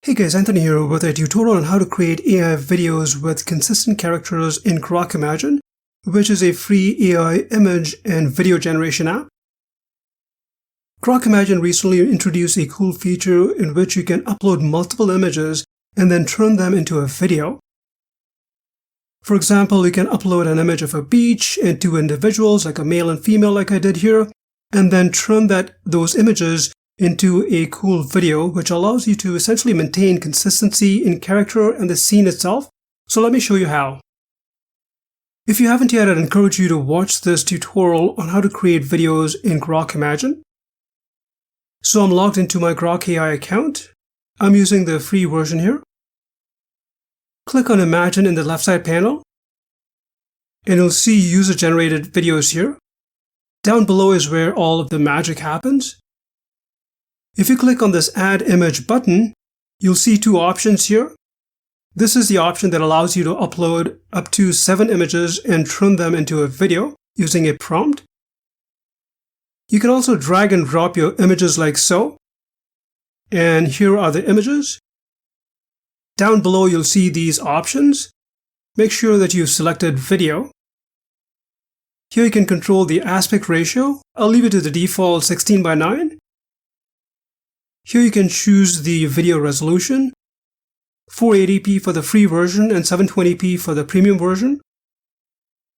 Hey guys, Anthony here with a tutorial on how to create AI videos with consistent characters in Grok Imagine, which is a free AI image and video generation app. Grok Imagine recently introduced a cool feature in which you can upload multiple images and then turn them into a video. For example, you can upload an image of a beach and two individuals, like a male and female like I did here, and then turn those images into a cool video, which allows you to essentially maintain consistency in character and the scene itself. So let me show you how. If you haven't yet, I'd encourage you to watch this tutorial on how to create videos in Grok Imagine. So I'm logged into my Grok AI account. I'm using the free version here. Click on Imagine in the left side panel, and you'll see user-generated videos here. Down below is where all of the magic happens. If you click on this Add Image button, you'll see two options here. This is the option that allows you to upload up to 7 images and turn them into a video using a prompt. You can also drag and drop your images like so. And here are the images. Down below, you'll see these options. Make sure that you've selected video. Here you can control the aspect ratio. I'll leave it to the default 16:9. Here you can choose the video resolution, 480p for the free version and 720p for the premium version.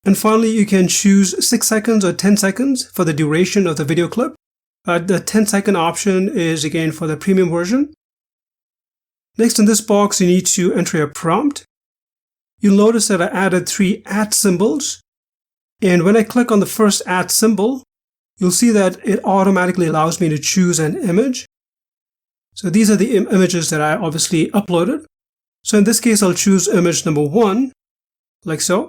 And finally, you can choose 6 seconds or 10 seconds for the duration of the video clip. The 10-second option is again for the premium version. Next, in this box, you need to enter a prompt. You'll notice that I added 3 @ symbols. And when I click on the first @ symbol, you'll see that it automatically allows me to choose an image. So these are the images that I obviously uploaded. So in this case, I'll choose image number 1, like so.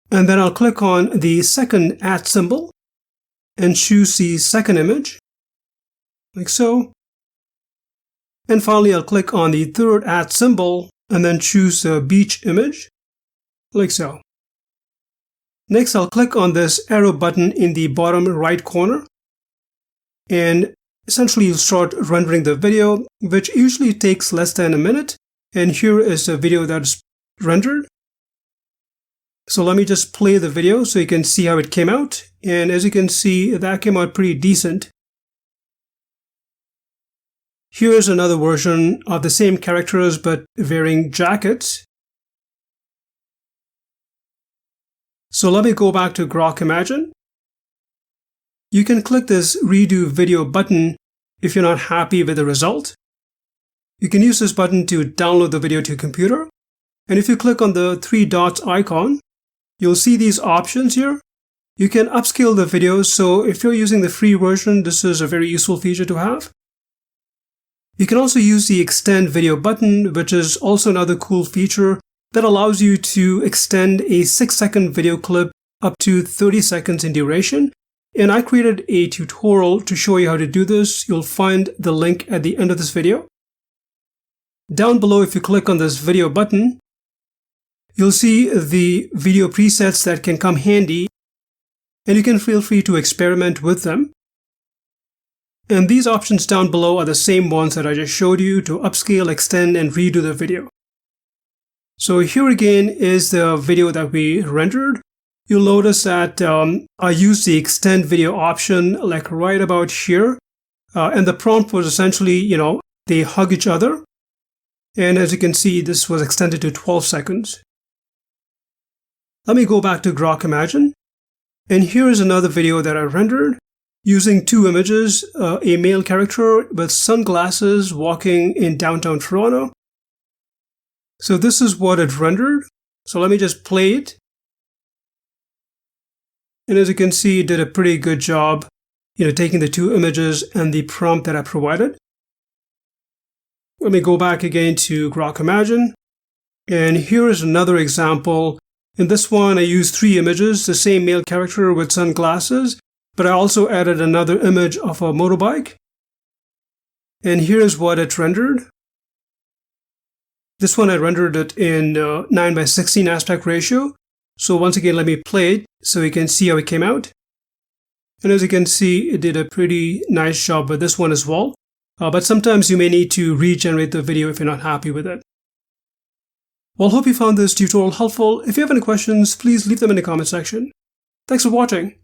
And then I'll click on the second @ symbol and choose the second image, like so. And finally, I'll click on the third @ symbol and then choose the beach image, like so. Next, I'll click on this arrow button in the bottom right corner. And essentially, you'll start rendering the video, which usually takes less than a minute. And here is the video that's rendered. So let me just play the video so you can see how it came out. And as you can see, that came out pretty decent. Here's another version of the same characters but wearing jackets. So let me go back to Grok Imagine. You can click this Redo Video button if you're not happy with the result. You can use this button to download the video to your computer. And if you click on the 3 dots icon, you'll see these options here. You can upscale the video, so if you're using the free version, this is a very useful feature to have. You can also use the Extend Video button, which is also another cool feature that allows you to extend a 6-second video clip up to 30 seconds in duration. And I created a tutorial to show you how to do this. You'll find the link at the end of this video. Down below, if you click on this video button, you'll see the video presets that can come handy, and you can feel free to experiment with them. And these options down below are the same ones that I just showed you to upscale, extend, and redo the video. So here again is the video that we rendered. You'll notice that I used the extend video option like right about here. And the prompt was essentially, they hug each other. And as you can see, this was extended to 12 seconds. Let me go back to Grok Imagine. And here is another video that I rendered using 2 images, a male character with sunglasses walking in downtown Toronto. So this is what it rendered. So let me just play it. And as you can see, it did a pretty good job, taking the 2 images and the prompt that I provided. Let me go back again to Grok Imagine. And here is another example. In this one, I used 3 images, the same male character with sunglasses, but I also added another image of a motorbike. And here's what it rendered. This one, I rendered it in 9:16 aspect ratio. So once again, let me play it so you can see how it came out. And as you can see, it did a pretty nice job with this one as well. but sometimes you may need to regenerate the video if you're not happy with it. Well, hope you found this tutorial helpful. If you have any questions, please leave them in the comment section. Thanks for watching.